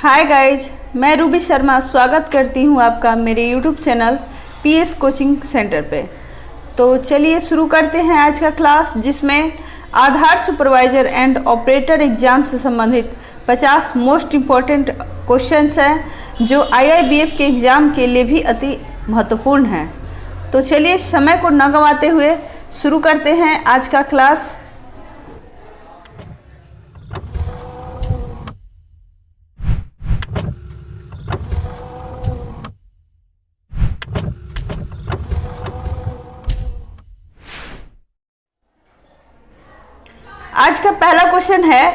Hi guys, मैं Ruby Sharma स्वागत करती हूँ आपका मेरे YouTube channel PS coaching centre पे। तो चलिए शुरू करते हैं आज का क्लास, जिसमें आधार सुपरवाइजर एंड ऑपरेटर एग्जाम से संबंधित 50 मोस्ट इम्पॉर्टेंट क्वेश्चंस हैं जो आईआईबीएफ के एग्ज़ाम के लिए भी अति महत्वपूर्ण हैं। तो चलिए समय को न गंवाते हुए शुरू करते हैं आज का क्लास। आज का पहला क्वेश्चन है,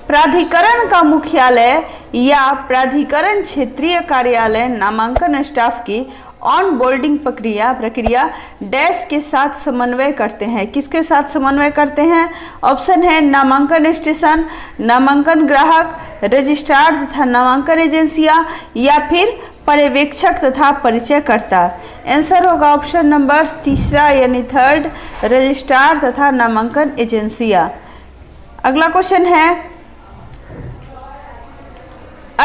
प्राधिकरण का मुख्यालय या प्राधिकरण क्षेत्रीय कार्यालय नामांकन स्टाफ की ऑन बोर्डिंग प्रक्रिया डैश के साथ समन्वय करते हैं। किसके साथ समन्वय करते हैं? ऑप्शन है नामांकन स्टेशन, नामांकन ग्राहक, रजिस्ट्रार तथा नामांकन एजेंसियां, या फिर पर्यवेक्षक तथा परिचयकर्ता। आंसर होगा ऑप्शन नंबर तीसरा यानी थर्ड, रजिस्ट्रार तथा नामांकन एजेंसियां। अगला क्वेश्चन है,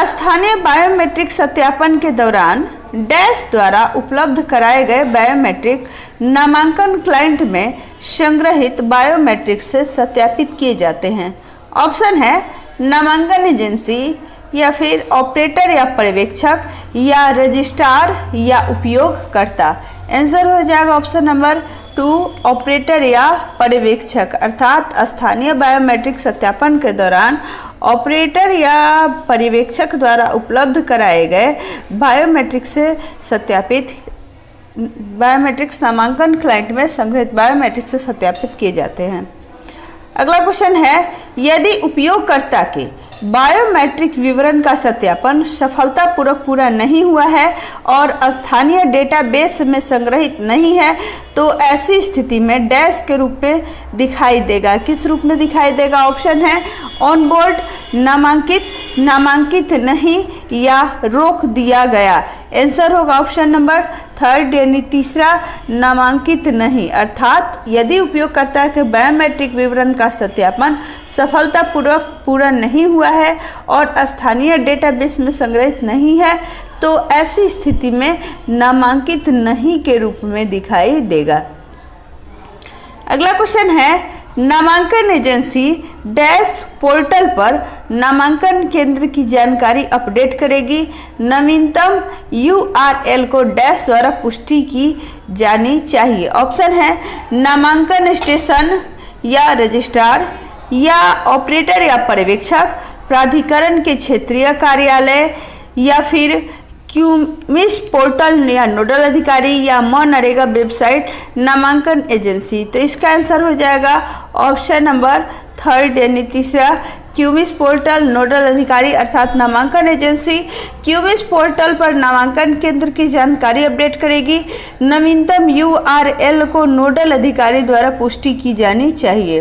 स्थानीय बायोमेट्रिक सत्यापन के दौरान डैश द्वारा उपलब्ध कराए गए बायोमेट्रिक नामांकन क्लाइंट में संग्रहित बायोमेट्रिक से सत्यापित किए जाते हैं। ऑप्शन है नामांकन एजेंसी, या फिर ऑपरेटर या पर्यवेक्षक, या रजिस्ट्रार या उपयोगकर्ता। आंसर हो जाएगा ऑप्शन नंबर 2, ऑपरेटर या पर्यवेक्षक। अर्थात स्थानीय बायोमेट्रिक सत्यापन के दौरान ऑपरेटर या पर्यवेक्षक द्वारा उपलब्ध कराए गए बायोमेट्रिक से सत्यापित बायोमेट्रिक्स नामांकन क्लाइंट में संग्रहित बायोमेट्रिक से सत्यापित किए जाते हैं। अगला क्वेश्चन है, यदि उपयोगकर्ता के बायोमेट्रिक विवरण का सत्यापन सफलतापूर्वक पूरा नहीं हुआ है और स्थानीय डेटाबेस में संग्रहित नहीं है, तो ऐसी स्थिति में डैश के रूप में दिखाई देगा। किस रूप में दिखाई देगा? ऑप्शन है ऑन बोर्ड, नामांकित, नामांकित नहीं, या रोक दिया गया। आंसर होगा ऑप्शन नंबर थर्ड यानी तीसरा, नामांकित नहीं। अर्थात यदि उपयोगकर्ता के बायोमेट्रिक विवरण का सत्यापन सफलतापूर्वक पूरा नहीं हुआ है और स्थानीय डेटाबेस में संग्रहित नहीं है, तो ऐसी स्थिति में नामांकित नहीं के रूप में दिखाई देगा। अगला क्वेश्चन है, नामांकन एजेंसी डैश पोर्टल पर नामांकन केंद्र की जानकारी अपडेट करेगी। नवीनतम URL को डैश द्वारा पुष्टि की जानी चाहिए। ऑप्शन है नामांकन स्टेशन, या रजिस्ट्रार, या ऑपरेटर या पर्यवेक्षक, प्राधिकरण के क्षेत्रीय कार्यालय, या फिर क्यूमिस पोर्टल या नोडल अधिकारी, या मनरेगा वेबसाइट नामांकन एजेंसी। तो इसका आंसर हो जाएगा ऑप्शन नंबर थर्ड यानी तीसरा, क्यूमिस पोर्टल नोडल अधिकारी अर्थात नामांकन एजेंसी क्यूमिस पोर्टल पर नामांकन केंद्र की जानकारी अपडेट करेगी। नवीनतम URL को नोडल अधिकारी द्वारा पुष्टि की जानी चाहिए।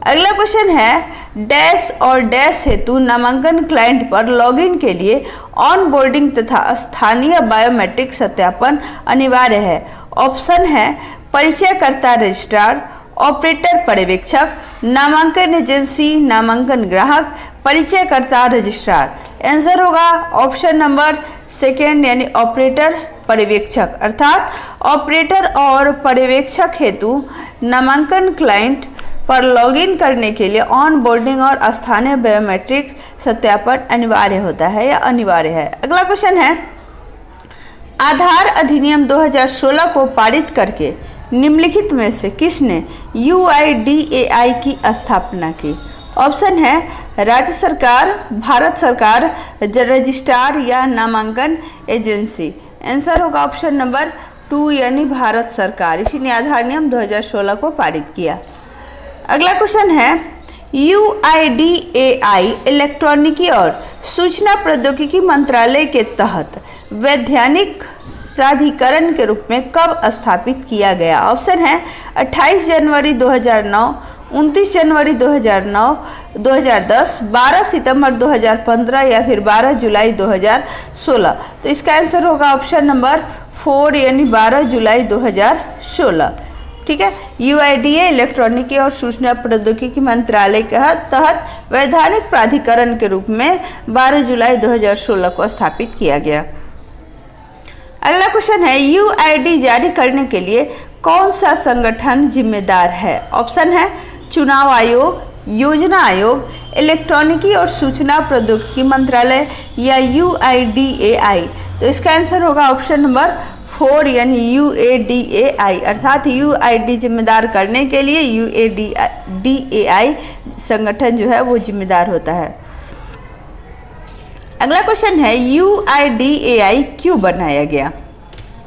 अगला क्वेश्चन है, डैश और डैश हेतु नामांकन क्लाइंट पर लॉगिन के लिए ऑन बोर्डिंग तथा स्थानीय बायोमेट्रिक सत्यापन अनिवार्य है। ऑप्शन है परिचयकर्ता रजिस्ट्रार, ऑपरेटर पर्यवेक्षक, नामांकन एजेंसी नामांकन ग्राहक, परिचयकर्ता रजिस्ट्रार। आंसर होगा ऑप्शन नंबर सेकेंड यानी ऑपरेटर पर्यवेक्षक। अर्थात ऑपरेटर और पर्यवेक्षक हेतु नामांकन क्लाइंट पर लॉगिन करने के लिए ऑन बोर्डिंग और स्थानीय बायोमेट्रिक सत्यापन अनिवार्य होता है या अनिवार्य है। अगला क्वेश्चन है, आधार अधिनियम 2016 को पारित करके निम्नलिखित में से किसने UIDAI की स्थापना की? ऑप्शन है राज्य सरकार, भारत सरकार, रजिस्ट्रार, या नामांकन एजेंसी। आंसर होगा ऑप्शन नंबर 2 यानी भारत सरकार। इसी ने आधार अधिनियम 2016 को पारित किया। अगला क्वेश्चन है, UIDAI इलेक्ट्रॉनिकी और सूचना प्रौद्योगिकी मंत्रालय के तहत वैधानिक प्राधिकरण के रूप में कब स्थापित किया गया? ऑप्शन है 28 जनवरी 2009, 29 जनवरी 2009, 2010, 12 सितंबर 2015, या फिर 12 जुलाई 2016। तो इसका आंसर होगा ऑप्शन नंबर 4 यानी 12 जुलाई 2016। ठीक है। UIDAI इलेक्ट्रॉनिकी और सूचना प्रौद्योगिकी मंत्रालय के तहत वैधानिक प्राधिकरण के रूप में 12 जुलाई 2016 को स्थापित किया गया। अगला क्वेश्चन है, UID जारी करने के लिए कौन सा संगठन जिम्मेदार है? ऑप्शन है चुनाव आयोग, योजना आयोग, इलेक्ट्रॉनिकी और सूचना प्रौद्योगिकी मंत्रालय या UIDAI। तो इसका आंसर होगा ऑप्शन नंबर 4 यानी UIDAI, अर्थात UID जिम्मेदार करने के लिए UIDAI संगठन जो है वो जिम्मेदार होता है। अगला क्वेश्चन है, UIDAI क्यों बनाया गया?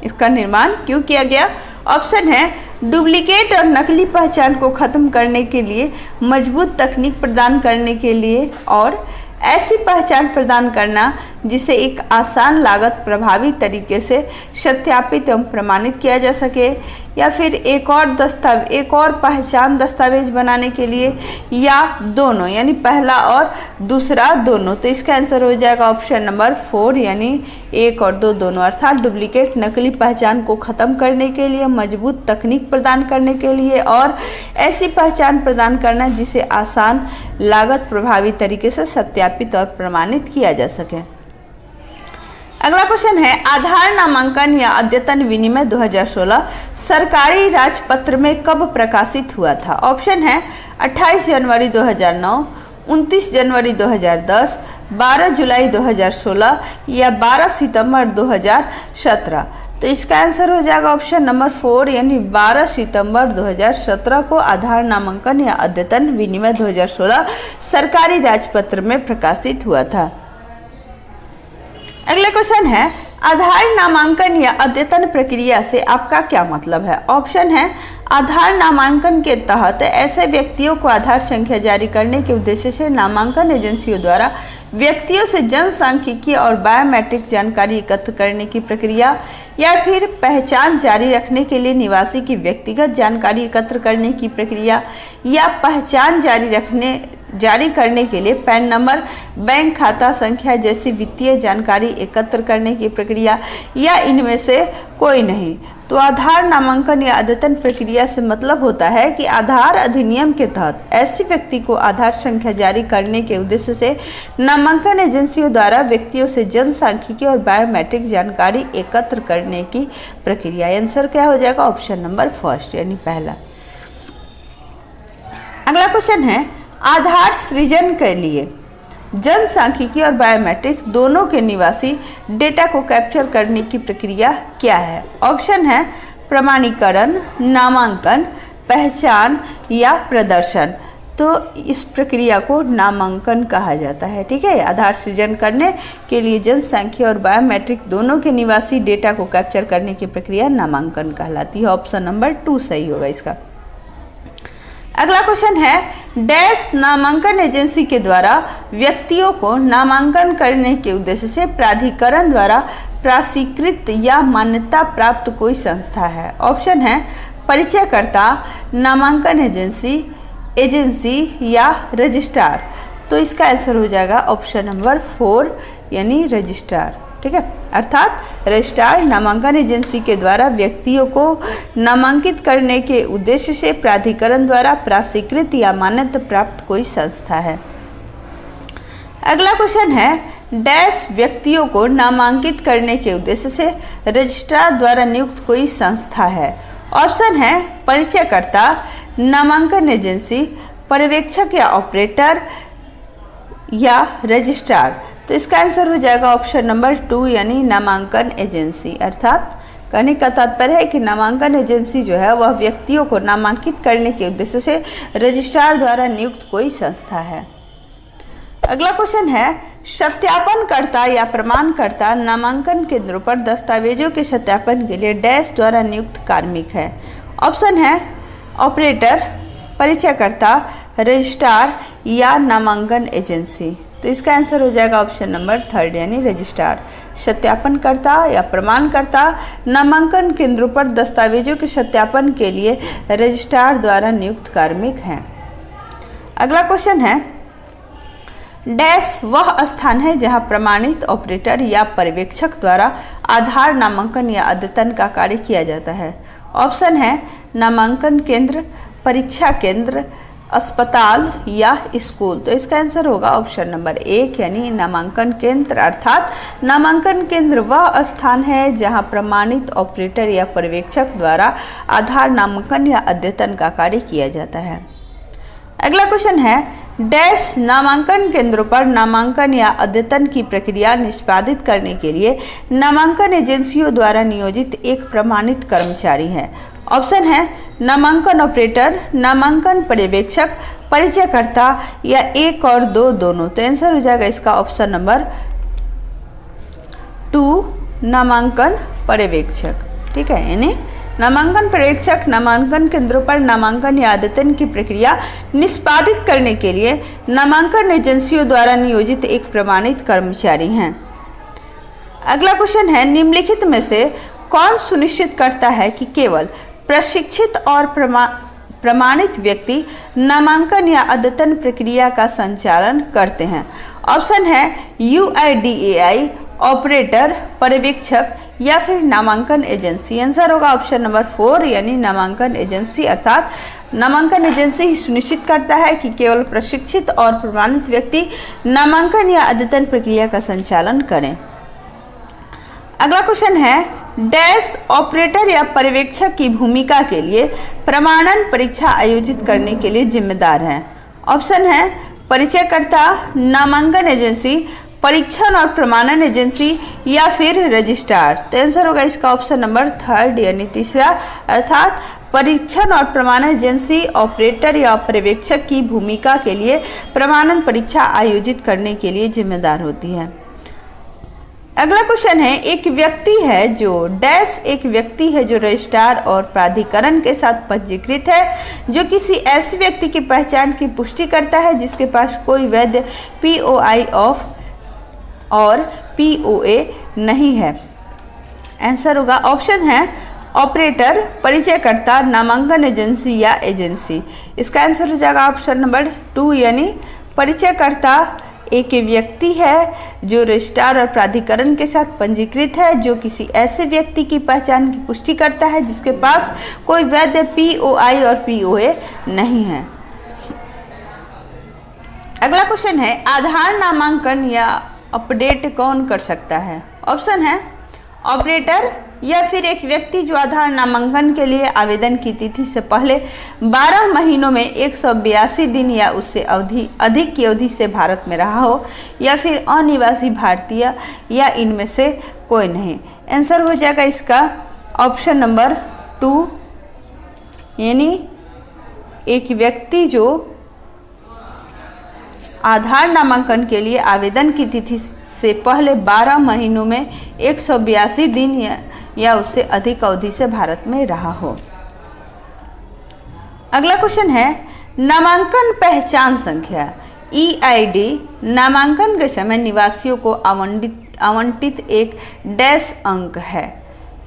इसका निर्माण क्यों किया गया? ऑप्शन है डुप्लीकेट और नकली पहचान को खत्म करने के लिए, मजबूत तकनीक प्रदान करने के लिए और ऐसी पहचान प्रदान करना जिसे एक आसान लागत प्रभावी तरीके से सत्यापित एवं प्रमाणित किया जा सके, या फिर एक और पहचान दस्तावेज बनाने के लिए, या दोनों यानी पहला और दूसरा दोनों। तो इसका आंसर हो जाएगा ऑप्शन नंबर 4 यानी 1 और 2 दोनों, अर्थात डुप्लीकेट नकली पहचान को ख़त्म करने के लिए, मजबूत तकनीक प्रदान करने के लिए और ऐसी पहचान प्रदान करना जिसे आसान लागत प्रभावी तरीके से सत्यापित और प्रमाणित किया जा सके। अगला क्वेश्चन है, आधार नामांकन या अद्यतन विनिमय 2016 सरकारी राजपत्र में कब प्रकाशित हुआ था? ऑप्शन है 28 जनवरी 2009, 29 जनवरी 2010, 12 जुलाई 2016 या 12 सितंबर 2017। तो इसका आंसर हो जाएगा ऑप्शन नंबर 4 यानी 12 सितंबर 2017 को आधार नामांकन या अद्यतन विनिमय 2016 सरकारी राजपत्र में प्रकाशित हुआ था। अगला क्वेश्चन है, आधार नामांकन या अद्यतन प्रक्रिया से आपका क्या मतलब है? ऑप्शन है आधार नामांकन के तहत ऐसे व्यक्तियों को आधार संख्या जारी करने के उद्देश्य से नामांकन एजेंसियों द्वारा व्यक्तियों से जनसांख्यिकीय और बायोमेट्रिक जानकारी एकत्र करने की प्रक्रिया, या फिर पहचान जारी रखने के लिए निवासी की व्यक्तिगत जानकारी एकत्र करने की प्रक्रिया, या पहचान जारी करने के लिए पैन नंबर, बैंक खाता संख्या जैसी वित्तीय जानकारी एकत्र करने की प्रक्रिया, या इनमें से कोई नहीं। तो आधार नामांकन या अद्यतन प्रक्रिया से मतलब होता है कि आधार अधिनियम के तहत ऐसे व्यक्ति को आधार संख्या जारी करने के उद्देश्य से नामांकन एजेंसियों द्वारा व्यक्तियों से जनसांख्यिकीय और बायोमेट्रिक जानकारी एकत्र करने की प्रक्रिया। आंसर क्या हो जाएगा? ऑप्शन नंबर 1 यानी पहला। अगला क्वेश्चन है, आधार सृजन के लिए जनसांख्यिकी और बायोमेट्रिक दोनों के निवासी डेटा को कैप्चर करने की प्रक्रिया क्या है? ऑप्शन है प्रमाणीकरण, नामांकन, पहचान या प्रदर्शन। तो इस प्रक्रिया को नामांकन कहा जाता है। ठीक है, आधार सृजन करने के लिए जनसांख्यिकी और बायोमेट्रिक दोनों के निवासी डेटा को कैप्चर करने की प्रक्रिया नामांकन कहलाती है। ऑप्शन नंबर 2 सही होगा इसका। अगला क्वेश्चन है, डैश नामांकन एजेंसी के द्वारा व्यक्तियों को नामांकन करने के उद्देश्य से प्राधिकरण द्वारा प्राधिकृत या मान्यता प्राप्त कोई संस्था है। ऑप्शन है परिचयकर्ता, नामांकन एजेंसी या रजिस्ट्रार। तो इसका आंसर हो जाएगा ऑप्शन नंबर 4 यानी रजिस्ट्रार। ठीक है, अर्थात रजिस्ट्रार नामांकन एजेंसी के द्वारा व्यक्तियों को नामांकित करने के उद्देश्य से प्राधिकरण द्वारा प्राधिकृत या मान्यता प्राप्त कोई संस्था है। अगला क्वेश्चन है, डैश व्यक्तियों को नामांकित करने के उद्देश्य से रजिस्ट्रार द्वारा नियुक्त कोई संस्था है। ऑप्शन है परिचयकर्ता, नामांकन एजेंसी, पर्यवेक्षक या ऑपरेटर या रजिस्ट्रार। तो इसका आंसर हो जाएगा ऑप्शन नंबर 2 यानी नामांकन एजेंसी। अर्थात कहने का तात्पर्य है कि नामांकन एजेंसी जो है वह व्यक्तियों को नामांकित करने के उद्देश्य से रजिस्ट्रार द्वारा नियुक्त कोई संस्था है। अगला क्वेश्चन है, सत्यापनकर्ता या प्रमाणकर्ता नामांकन केंद्रों पर दस्तावेजों के सत्यापन के लिए डैश द्वारा नियुक्त कार्मिक है। ऑप्शन है ऑपरेटर, परिचयकर्ता, रजिस्ट्रार या नामांकन एजेंसी। तो इसका आंसर हो जाएगा ऑप्शन नंबर 3 यानी रजिस्ट्रार। सत्यापनकर्ता या प्रमाणकर्ता नामांकन केंद्रों पर दस्तावेजों के सत्यापन के लिए रजिस्ट्रार द्वारा नियुक्त कार्मिक हैं। अगला क्वेश्चन है, डैश वह स्थान है जहां प्रमाणित ऑपरेटर या पर्यवेक्षक द्वारा आधार नामांकन या अद्यतन का कार्य किया जाता है। ऑप्शन है नामांकन केंद्र, परीक्षा केंद्र, अस्पताल या स्कूल। तो इसका आंसर होगा ऑप्शन नंबर 1 यानी नामांकन केंद्र। अर्थात नामांकन केंद्र वह स्थान है जहां प्रमाणित ऑपरेटर या पर्यवेक्षक द्वारा आधार नामांकन या अद्यतन का कार्य किया जाता है। अगला क्वेश्चन है डैश नामांकन केंद्रों पर नामांकन या अद्यतन की प्रक्रिया निष्पादित करने के लिए नामांकन एजेंसियों द्वारा नियोजित एक प्रमाणित कर्मचारी है। ऑप्शन है नामांकन ऑपरेटर, नामांकन पर्यवेक्षक, परिचयकर्ता या 1 और 2 दोनों। तो आंसर हो जाएगा इसका ऑप्शन नंबर 2 नामांकन पर्यवेक्षक। ठीक है, यानी नामांकन पर्यवेक्षक नामांकन केंद्रों पर नामांकन या अद्यतन की प्रक्रिया निष्पादित करने के लिए नामांकन एजेंसियों द्वारा नियोजित एक प्रमाणित कर्मचारी हैं। अगला क्वेश्चन है निम्नलिखित में से कौन सुनिश्चित करता है कि केवल प्रशिक्षित और प्रमाणित व्यक्ति नामांकन या अद्यतन प्रक्रिया का संचालन करते हैं। ऑप्शन है UIDAI, ऑपरेटर, पर्यवेक्षक या फिर नामांकन एजेंसी। आंसर होगा ऑप्शन नंबर 4 यानी नामांकन एजेंसी। अर्थात नामांकन एजेंसी ही सुनिश्चित करता है कि केवल प्रशिक्षित और प्रमाणित व्यक्ति नामांकन या अद्यतन प्रक्रिया का संचालन करें। अगला क्वेश्चन है डैश ऑपरेटर या पर्यवेक्षक की भूमिका के लिए प्रमाणन परीक्षा आयोजित करने के लिए जिम्मेदार है। ऑप्शन है परिचयकर्ता, नामांकन एजेंसी, परीक्षण और प्रमाणन एजेंसी या फिर रजिस्ट्रार। तो आंसर होगा इसका ऑप्शन नंबर 3 यानी तीसरा। अर्थात परीक्षण और प्रमाणन एजेंसी ऑपरेटर या पर्यवेक्षक की भूमिका के लिए प्रमाणन परीक्षा आयोजित करने के लिए जिम्मेदार होती है। अगला क्वेश्चन है एक व्यक्ति है जो डैश एक व्यक्ति है जो रजिस्ट्रार और प्राधिकरण के साथ पंजीकृत है, जो किसी ऐसे व्यक्ति की पहचान की पुष्टि करता है जिसके पास कोई वैध POI ऑफ और POA नहीं है। आंसर होगा ऑप्शन है ऑपरेटर, परिचयकर्ता, नामांकन एजेंसी या एजेंसी। इसका आंसर हो जाएगा ऑप्शन नंबर 2 यानी परिचयकर्ता एक व्यक्ति है जो रजिस्ट्रार और प्राधिकरण के साथ पंजीकृत है, जो किसी ऐसे व्यक्ति की पहचान की पुष्टि करता है जिसके पास कोई वैध POI और POA नहीं है। अगला क्वेश्चन है आधार नामांकन या अपडेट कौन कर सकता है। ऑप्शन है ऑपरेटर या फिर एक व्यक्ति जो आधार नामांकन के लिए आवेदन की तिथि से पहले 12 महीनों में 182 दिन या उससे अधिक की अवधि से भारत में रहा हो, या फिर अनिवासी भारतीय या इनमें से कोई नहीं। आंसर हो जाएगा इसका ऑप्शन नंबर 2 यानी एक व्यक्ति जो आधार नामांकन के लिए आवेदन की तिथि से पहले 12 महीनों में 182 दिन या उससे अधिक अवधि से भारत में रहा हो। अगला क्वेश्चन है नामांकन पहचान संख्या EID नामांकन के समय निवासियों को आवंटित एक डैश अंक है।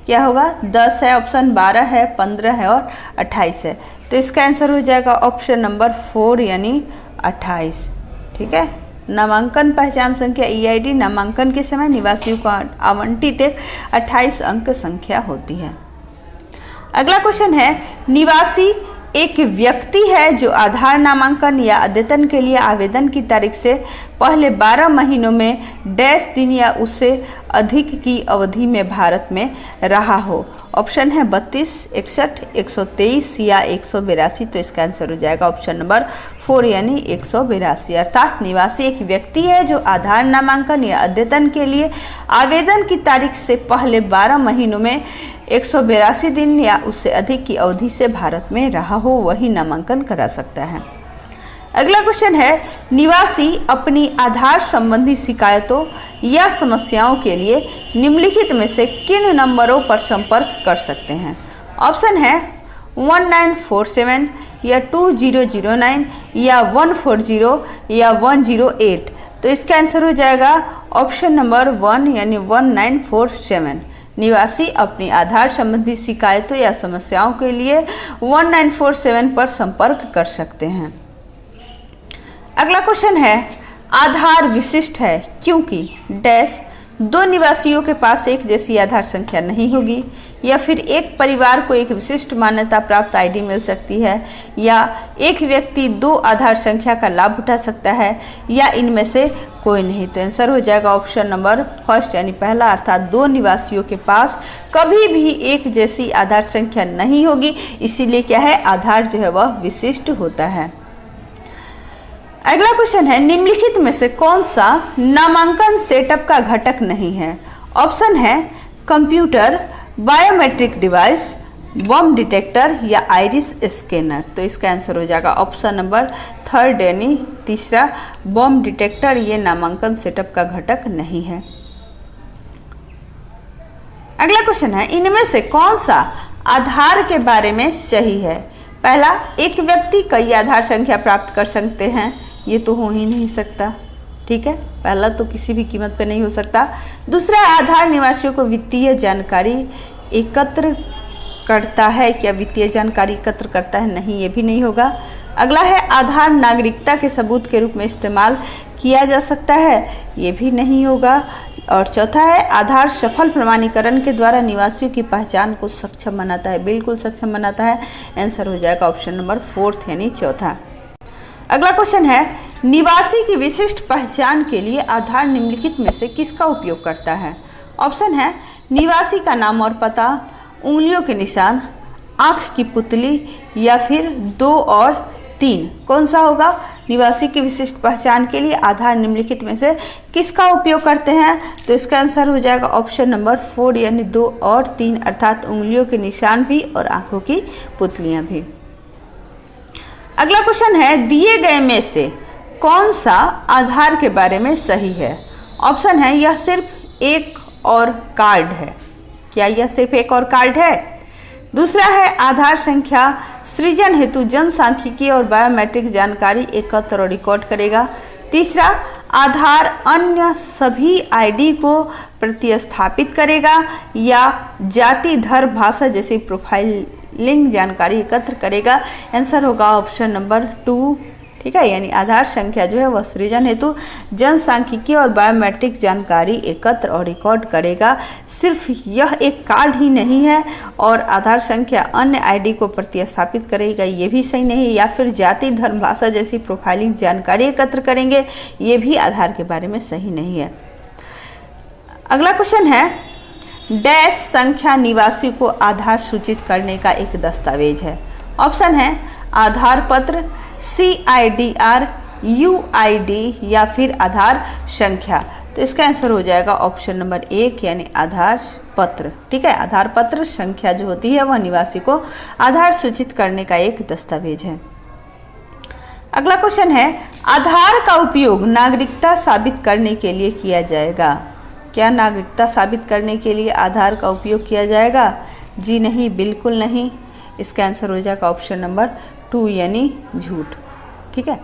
क्या होगा? 10 है, ऑप्शन 12 है, 15 है और 28 है। तो इसका आंसर हो जाएगा ऑप्शन नंबर 4 यानी 28। ठीक है, नामांकन पहचान संख्या EID नामांकन के समय निवासियों को आवंटित एक 28 अंक संख्या होती है। अगला क्वेश्चन है निवासी एक व्यक्ति है जो आधार नामांकन या अद्यतन के लिए आवेदन की तारीख से पहले 12 महीनों में डैश दिन या उससे अधिक की अवधि में भारत में रहा हो। ऑप्शन है 32, 61, 123 या 182। तो इसका आंसर हो जाएगा ऑप्शन नंबर 4 यानी 182। अर्थात निवासी एक व्यक्ति है जो आधार नामांकन या अद्यतन के लिए आवेदन की तारीख से पहले 12 महीनों में 182 दिन या उससे अधिक की अवधि से भारत में रहा हो, वही नामांकन करा सकता है। अगला क्वेश्चन है निवासी अपनी आधार संबंधी शिकायतों या समस्याओं के लिए निम्नलिखित में से किन नंबरों पर संपर्क कर सकते हैं। ऑप्शन है 1947 या 2009 या 140 या 108। तो इसका आंसर हो जाएगा ऑप्शन नंबर 1 यानी 1947। निवासी अपनी आधार संबंधी शिकायतों या समस्याओं के लिए 1947 पर संपर्क कर सकते हैं। अगला क्वेश्चन है आधार विशिष्ट है क्योंकि डैश दो निवासियों के पास एक जैसी आधार संख्या नहीं होगी, या फिर एक परिवार को एक विशिष्ट मान्यता प्राप्त आईडी मिल सकती है, या एक व्यक्ति दो आधार संख्या का लाभ उठा सकता है, या इनमें से कोई नहीं। तो आंसर हो जाएगा ऑप्शन नंबर फर्स्ट यानी पहला, अर्थात दो निवासियों के पास कभी भी एक जैसी आधार संख्या नहीं होगी, इसीलिए क्या है, आधार जो है वह विशिष्ट होता है। अगला क्वेश्चन है, निम्नलिखित में से कौन सा नामांकन सेटअप का घटक नहीं है? ऑप्शन है कंप्यूटर, बायोमेट्रिक डिवाइस, बम डिटेक्टर या आइरिस स्कैनर। तो इसका आंसर हो जाएगा ऑप्शन नंबर थर्ड यानी तीसरा, बम डिटेक्टर ये नामांकन सेटअप का घटक नहीं है। अगला क्वेश्चन है, इनमें से कौन सा आधार के बारे में सही है? पहला, एक व्यक्ति कई आधार संख्या प्राप्त कर सकते हैं, ये तो हो ही नहीं सकता, ठीक है, पहला तो किसी भी कीमत पे नहीं हो सकता। दूसरा, आधार निवासियों को वित्तीय जानकारी एकत्र करता है, क्या वित्तीय जानकारी एकत्र करता है? नहीं, ये भी नहीं होगा। अगला है, आधार नागरिकता के सबूत के रूप में इस्तेमाल किया जा सकता है, ये भी नहीं होगा। और चौथा है, आधार सफल प्रमाणीकरण के द्वारा निवासियों की पहचान को सक्षम बनाता है, बिल्कुल सक्षम बनाता है। आंसर हो जाएगा ऑप्शन नंबर फोर्थ यानी चौथा। अगला क्वेश्चन है, निवासी की विशिष्ट पहचान के लिए आधार निम्नलिखित में से किसका उपयोग करता है? ऑप्शन है निवासी का नाम और पता, उंगलियों के निशान, आँख की पुतली या फिर 2 और 3। कौन सा होगा? निवासी की विशिष्ट पहचान के लिए आधार निम्नलिखित में से किसका उपयोग करते हैं? तो इसका आंसर हो जाएगा ऑप्शन नंबर 4 यानी 2 और 3, अर्थात उंगलियों के निशान भी और आँखों की पुतलियाँ भी। अगला क्वेश्चन है, दिए गए में से कौन सा आधार के बारे में सही है? ऑप्शन है यह सिर्फ एक और कार्ड है, क्या यह सिर्फ एक और कार्ड है? दूसरा है, आधार संख्या सृजन हेतु जनसांख्यिकीय और बायोमेट्रिक जानकारी एकत्र और रिकॉर्ड करेगा। तीसरा, आधार अन्य सभी आईडी को प्रतिस्थापित करेगा या जाति, धर्म, भाषा जैसी प्रोफाइलिंग जानकारी एकत्र करेगा। आंसर होगा ऑप्शन नंबर 2, ठीक है, यानी आधार संख्या जो है वह सृजन हेतु जनसांख्यिकीय और बायोमेट्रिक जानकारी एकत्र और रिकॉर्ड करेगा। सिर्फ यह एक कार्ड ही नहीं है, और आधार संख्या अन्य आईडी को प्रतिस्थापित करेगा, ये भी सही नहीं है। या फिर जाति, धर्म, भाषा जैसी प्रोफाइलिंग जानकारी एकत्र करेंगे, ये भी आधार के बारे में सही नहीं है। अगला क्वेश्चन है, डैश संख्या निवासी को आधार सूचित करने का एक दस्तावेज है। ऑप्शन है आधार पत्र, CIDR, UID या फिर आधार संख्या। तो इसका आंसर हो जाएगा ऑप्शन नंबर 1 यानी आधार पत्र, ठीक है। आधार पत्र संख्या जो होती है वह निवासी को आधार सूचित करने का एक दस्तावेज है। अगला क्वेश्चन है, आधार का उपयोग नागरिकता साबित करने के लिए किया जाएगा। क्या नागरिकता साबित करने के लिए आधार का उपयोग किया जाएगा? जी नहीं, बिल्कुल नहीं। इसका आंसर हो जाएगा ऑप्शन नंबर 2 यानी झूठ, ठीक है।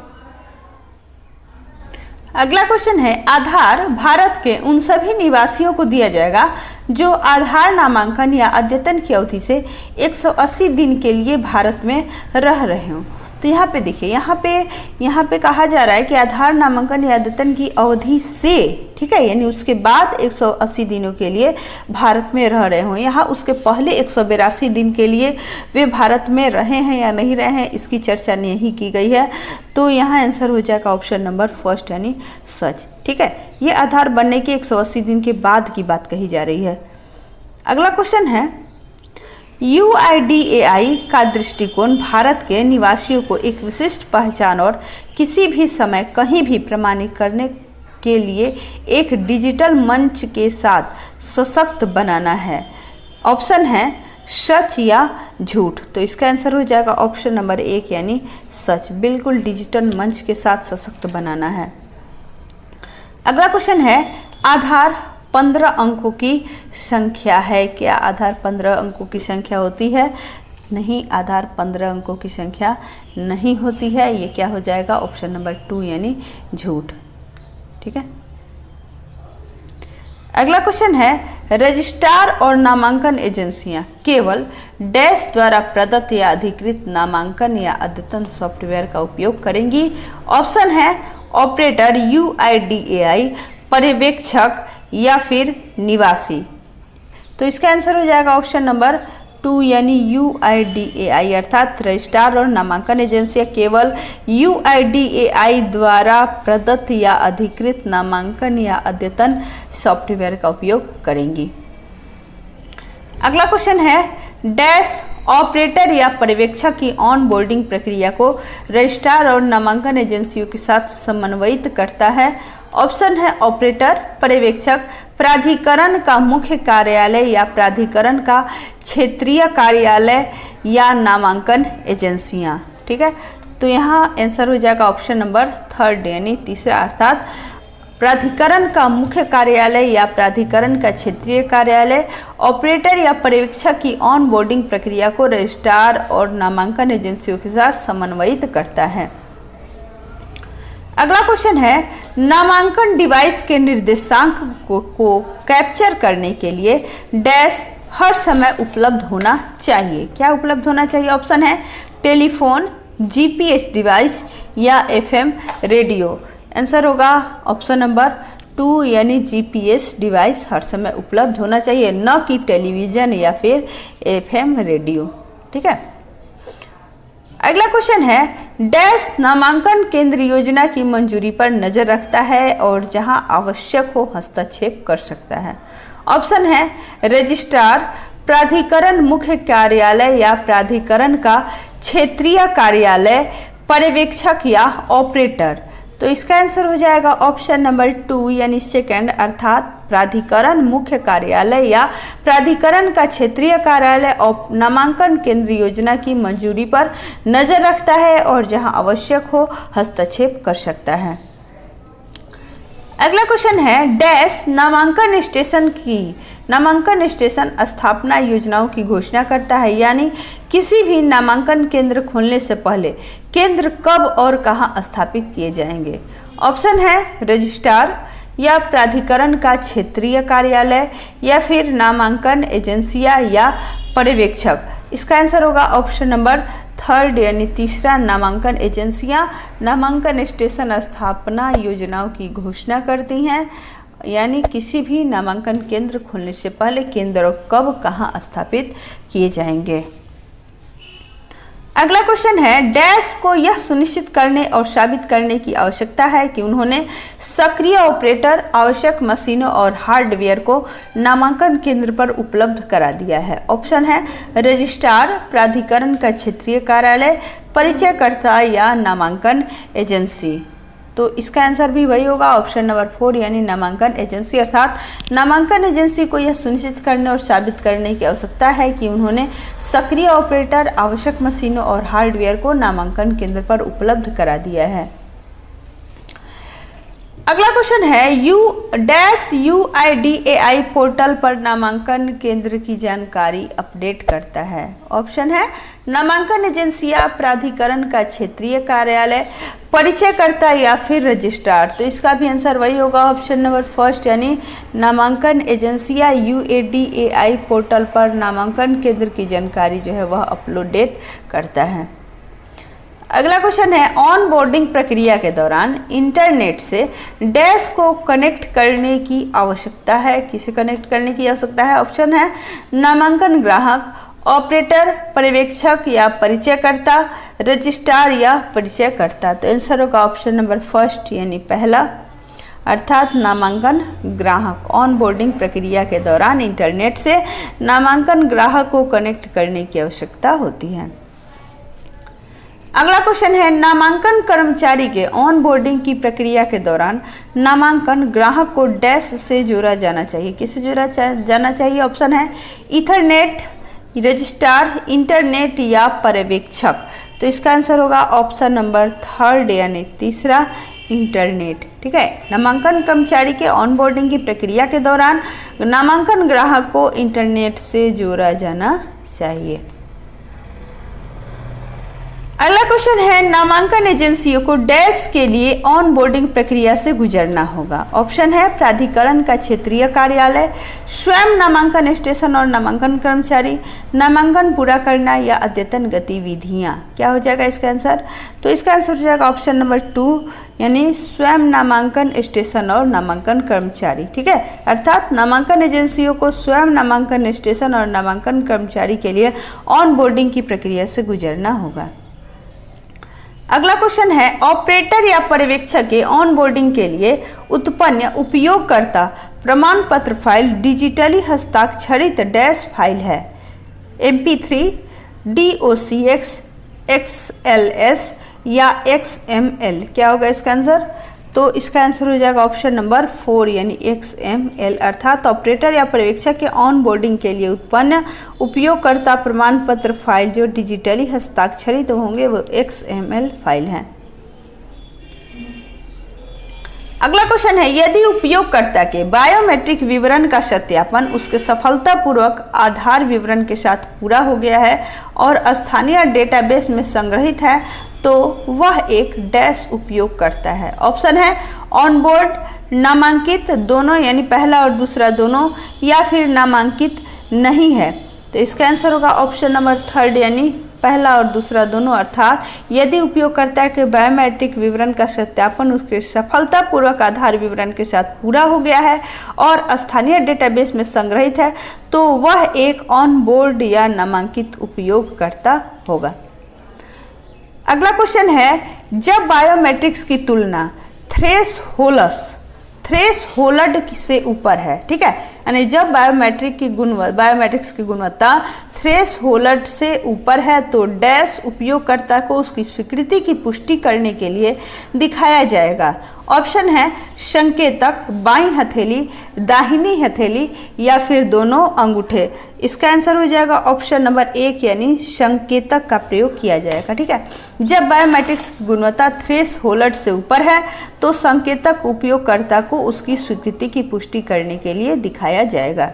अगला क्वेश्चन है, आधार भारत के उन सभी निवासियों को दिया जाएगा जो आधार नामांकन या अद्यतन की अवधि से 180 दिन के लिए भारत में रह रहे हों। तो यहाँ पे देखिए, यहाँ पे कहा जा रहा है कि आधार नामांकन या अद्यतन की अवधि से, ठीक है, यानी उसके बाद 180 दिनों के लिए भारत में रह रहे हों। यहाँ उसके पहले 182 दिन के लिए वे भारत में रहे हैं या नहीं रहे हैं, इसकी चर्चा नहीं की गई है। तो यहाँ आंसर हो जाएगा ऑप्शन नंबर फर्स्ट यानी सच, ठीक है। ये आधार बनने के 180 दिन के बाद की बात कही जा रही है। अगला क्वेश्चन है, UIDAI का दृष्टिकोण भारत के निवासियों को एक विशिष्ट पहचान और किसी भी समय कहीं भी प्रमाणित करने के लिए एक डिजिटल मंच के साथ सशक्त बनाना है। ऑप्शन है सच या झूठ। तो इसका आंसर हो जाएगा ऑप्शन नंबर 1 यानी सच, बिल्कुल डिजिटल मंच के साथ सशक्त बनाना है। अगला क्वेश्चन है, आधार 15 अंकों की संख्या है। क्या आधार 15 अंकों की संख्या होती है? नहीं, आधार 15 अंकों की संख्या नहीं होती है। ये क्या हो जाएगा? ऑप्शन नंबर 2 यानी झूठ, ठीक है। अगला क्वेश्चन है, रजिस्ट्रार और नामांकन एजेंसियां केवल डैश द्वारा प्रदत्त या अधिकृत नामांकन या अद्यतन सॉफ्टवेयर का उपयोग करेंगी। ऑप्शन है ऑपरेटर, UIDAI, पर्यवेक्षक या फिर निवासी। तो इसका आंसर हो जाएगा ऑप्शन नंबर 2 यानी UIDAI, अर्थात रजिस्ट्रार और नामांकन एजेंसियां केवल UIDAI द्वारा प्रदत्त या अधिकृत नामांकन या अद्यतन सॉफ्टवेयर का उपयोग करेंगी। अगला क्वेश्चन है, डैश ऑपरेटर या पर्यवेक्षक की ऑन बोर्डिंग प्रक्रिया को रजिस्ट्रार और नामांकन एजेंसियों के साथ समन्वयित करता है। ऑप्शन है ऑपरेटर, पर्यवेक्षक, प्राधिकरण का मुख्य कार्यालय या प्राधिकरण का क्षेत्रीय कार्यालय या नामांकन एजेंसियां। ठीक है, तो यहाँ आंसर हो जाएगा ऑप्शन नंबर 3 यानी तीसरा, अर्थात प्राधिकरण का मुख्य कार्यालय या प्राधिकरण का क्षेत्रीय कार्यालय ऑपरेटर या पर्यवेक्षक की ऑन बोर्डिंग प्रक्रिया को रजिस्ट्रार और नामांकन एजेंसियों के साथ समन्वयित करता है। अगला क्वेश्चन है, नामांकन डिवाइस के निर्देशांक को कैप्चर करने के लिए डैश हर समय उपलब्ध होना चाहिए। क्या उपलब्ध होना चाहिए? ऑप्शन है टेलीफोन, GPS डिवाइस या FM रेडियो। आंसर होगा ऑप्शन नंबर 2 यानी GPS डिवाइस हर समय उपलब्ध होना चाहिए, न कि टेलीविजन या फिर FM रेडियो। ठीक है, अगला क्वेश्चन है, डैश नामांकन केंद्र योजना की मंजूरी पर नजर रखता है और जहां आवश्यक हो हस्तक्षेप कर सकता है। ऑप्शन है रजिस्ट्रार, प्राधिकरण मुख्य कार्यालय या प्राधिकरण का क्षेत्रीय कार्यालय, पर्यवेक्षक या ऑपरेटर। तो इसका आंसर हो जाएगा ऑप्शन नंबर 2 यानी सेकंड, अर्थात प्राधिकरण मुख्य कार्यालय या प्राधिकरण का क्षेत्रीय कार्यालय नामांकन केंद्र योजना की मंजूरी पर नजर रखता है और जहां आवश्यक हो हस्तक्षेप कर सकता है। अगला क्वेश्चन है, डैश नामांकन स्टेशन स्थापना योजनाओं की घोषणा करता है, यानी किसी भी नामांकन केंद्र खोलने से पहले केंद्र कब और कहां स्थापित किए जाएंगे। ऑप्शन है रजिस्ट्रार या प्राधिकरण का क्षेत्रीय कार्यालय या फिर नामांकन एजेंसियां या पर्यवेक्षक। इसका आंसर होगा ऑप्शन नंबर 3 यानी तीसरा, नामांकन एजेंसियां नामांकन स्टेशन स्थापना योजनाओं की घोषणा करती हैं, यानी किसी भी नामांकन केंद्र खोलने से पहले केंद्र कब कहां स्थापित किए जाएंगे। अगला क्वेश्चन है, डैश को यह सुनिश्चित करने और साबित करने की आवश्यकता है कि उन्होंने सक्रिय ऑपरेटर, आवश्यक मशीनों और हार्डवेयर को नामांकन केंद्र पर उपलब्ध करा दिया है। ऑप्शन है रजिस्ट्रार, प्राधिकरण का क्षेत्रीय कार्यालय, परिचयकर्ता या नामांकन एजेंसी। तो इसका आंसर भी वही होगा, ऑप्शन नंबर 4 यानी नामांकन एजेंसी, अर्थात नामांकन एजेंसी को यह सुनिश्चित करने और साबित करने की आवश्यकता है कि उन्होंने सक्रिय ऑपरेटर, आवश्यक मशीनों और हार्डवेयर को नामांकन केंद्र पर उपलब्ध करा दिया है। अगला क्वेश्चन है, UIDAI पोर्टल पर नामांकन केंद्र की जानकारी अपडेट करता है। ऑप्शन है नामांकन एजेंसियां, प्राधिकरण का क्षेत्रीय कार्यालय, परिचयकर्ता या फिर रजिस्ट्रार। तो इसका भी आंसर वही होगा, ऑप्शन नंबर 1 यानी नामांकन एजेंसियां UIDAI पोर्टल पर नामांकन केंद्र की जानकारी जो है वह अपलोडेट करता है। अगला क्वेश्चन है, ऑन बोर्डिंग प्रक्रिया के दौरान इंटरनेट से डैश को कनेक्ट करने की आवश्यकता है। किसे कनेक्ट करने की आवश्यकता है? ऑप्शन है नामांकन ग्राहक, ऑपरेटर, पर्यवेक्षक या परिचयकर्ता, रजिस्ट्रार या परिचयकर्ता। तो आंसर होगा ऑप्शन नंबर 1 यानी पहला, अर्थात नामांकन ग्राहक। ऑन बोर्डिंग प्रक्रिया के दौरान इंटरनेट से नामांकन ग्राहक को कनेक्ट करने की आवश्यकता होती है। अगला क्वेश्चन है, नामांकन कर्मचारी के ऑन बोर्डिंग की प्रक्रिया के दौरान नामांकन ग्राहक को डैश से जोड़ा जाना चाहिए। किससे जोड़ा जाना चाहिए? ऑप्शन है ईथरनेट, रजिस्ट्रार, इंटरनेट या पर्यवेक्षक। तो इसका आंसर होगा ऑप्शन नंबर 3 यानी तीसरा, इंटरनेट। ठीक है, नामांकन कर्मचारी के ऑन बोर्डिंग की प्रक्रिया के दौरान नामांकन ग्राहक को इंटरनेट से जोड़ा जाना चाहिए। अगला क्वेश्चन है, नामांकन एजेंसियों को डैश के लिए ऑन बोर्डिंग प्रक्रिया से गुजरना होगा। ऑप्शन है प्राधिकरण का क्षेत्रीय कार्यालय, स्वयं नामांकन स्टेशन और नामांकन कर्मचारी, नामांकन पूरा करना या अद्यतन गतिविधियां। क्या हो जाएगा इसका आंसर? तो इसका आंसर हो जाएगा ऑप्शन नंबर 2 यानी स्वयं नामांकन स्टेशन और नामांकन कर्मचारी। ठीक है, अर्थात नामांकन एजेंसियों को स्वयं नामांकन स्टेशन और नामांकन कर्मचारी के लिए ऑन बोर्डिंग की प्रक्रिया से गुजरना होगा। अगला क्वेश्चन है, ऑपरेटर या पर्यवेक्षक के ऑन बोर्डिंग के लिए उत्पन्न उपयोगकर्ता प्रमाण पत्र फाइल डिजिटली हस्ताक्षरित डैश फाइल है। MP3, DOCX, XLS या XML। क्या होगा इसका आंसर? तो इसका आंसर हो जाएगा ऑप्शन नंबर 4 यानी XML, अर्थात ऑपरेटर या पर्यवेक्षक के ऑन बोर्डिंग के लिए उत्पन्न उपयोगकर्ता प्रमाण पत्र फाइल जो डिजिटली हस्ताक्षरित होंगे वो XML फाइल हैं। अगला क्वेश्चन है, यदि उपयोगकर्ता के बायोमेट्रिक विवरण का सत्यापन उसके सफलतापूर्वक आधार विवरण के साथ पूरा हो गया है और स्थानीय डेटाबेस में संग्रहित है तो वह एक डैश उपयोग करता है। ऑप्शन है ऑनबोर्ड, नामांकित दोनों यानी पहला और दूसरा दोनों, या फिर नामांकित नहीं है। तो इसका आंसर होगा ऑप्शन नंबर 3 यानी पहला और दूसरा दोनों, अर्थात यदि उपयोगकर्ता के बायोमेट्रिक विवरण का सत्यापन उसके सफलतापूर्वक आधार विवरण के साथ पूरा हो गया है और स्थानीय डेटाबेस में संग्रहित है तो वह एक ऑनबोर्ड या नामांकित उपयोगकर्ता होगा। अगला क्वेश्चन है, जब बायोमेट्रिक्स की तुलना थ्रेशहोल्ड से ऊपर है, ठीक है, यानी जब बायोमेट्रिक्स की गुणवत्ता थ्रेशहोल्ड से ऊपर है तो डैश उपयोगकर्ता को उसकी स्वीकृति की पुष्टि करने के लिए दिखाया जाएगा। ऑप्शन है संकेतक, बाईं हथेली, दाहिनी हथेली या फिर दोनों अंगूठे। इसका आंसर हो जाएगा ऑप्शन नंबर 1 यानी संकेतक का प्रयोग किया जाएगा। ठीक है, जब बायोमेट्रिक्स की गुणवत्ता थ्रेशहोल्ड से ऊपर है तो संकेतक उपयोगकर्ता को उसकी स्वीकृति की पुष्टि करने के लिए दिखाया जाएगा।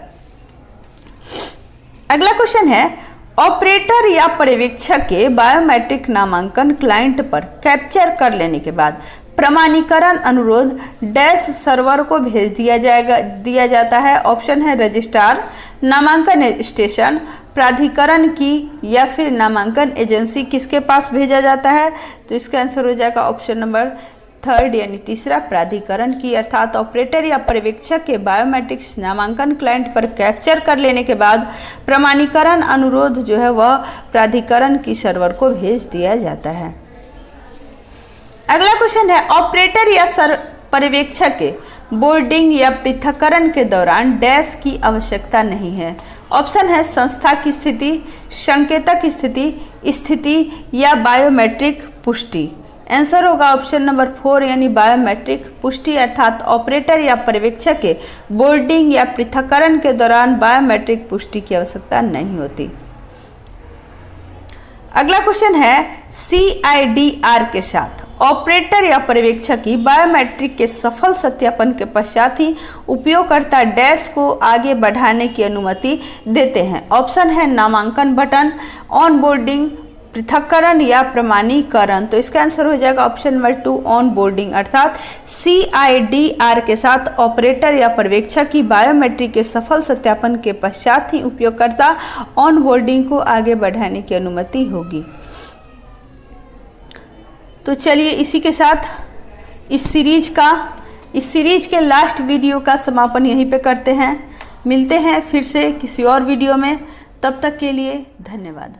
अगला क्वेश्चन है, ऑपरेटर या पर्यवेक्षक के बायोमेट्रिक नामांकन क्लाइंट पर कैप्चर कर लेने के बाद प्रमाणीकरण अनुरोध डैश सर्वर को भेज दिया जाता है। ऑप्शन है रजिस्ट्रार, नामांकन स्टेशन, प्राधिकरण की या फिर नामांकन एजेंसी, किसके पास भेजा जाता है? तो इसका आंसर हो जाएगा ऑप्शन नंबर 3 यानी तीसरा, प्राधिकरण की, अर्थात ऑपरेटर या पर्यवेक्षक के बायोमेट्रिक्स नामांकन क्लाइंट पर कैप्चर कर लेने के बाद प्रमाणीकरण अनुरोध जो है वह प्राधिकरण की सर्वर को भेज दिया जाता है। अगला क्वेश्चन है, ऑपरेटर या पर्यवेक्षक के बोर्डिंग या पृथक्करण के दौरान डैश की आवश्यकता नहीं है। ऑप्शन है संस्था की स्थिति, संकेतक स्थिति या बायोमेट्रिक पुष्टि। आंसर होगा ऑप्शन नंबर 4 यानी बायोमेट्रिक पुष्टि, अर्थात ऑपरेटर या पर्यवेक्षक के बोर्डिंग या पृथक्करण के दौरान बायोमेट्रिक पुष्टि की आवश्यकता नहीं होती। अगला क्वेश्चन है, CIDR के साथ ऑपरेटर या पर्यवेक्षक की बायोमेट्रिक के सफल सत्यापन के पश्चात ही उपयोगकर्ता डैश को आगे बढ़ाने की अनुमति देते हैं। ऑप्शन है नामांकन बटन, ऑन बोर्डिंग, पृथक्करण या प्रमाणीकरण। तो इसका आंसर हो जाएगा ऑप्शन नंबर 2 ऑन बोर्डिंग, अर्थात CIDR के साथ ऑपरेटर या पर्यवेक्षक की बायोमेट्रिक के सफल सत्यापन के पश्चात ही उपयोगकर्ता ऑन बोर्डिंग को आगे बढ़ाने की अनुमति होगी। तो चलिए इसी के साथ इस सीरीज के लास्ट वीडियो का समापन यहीं पे करते हैं। मिलते हैं फिर से किसी और वीडियो में, तब तक के लिए धन्यवाद।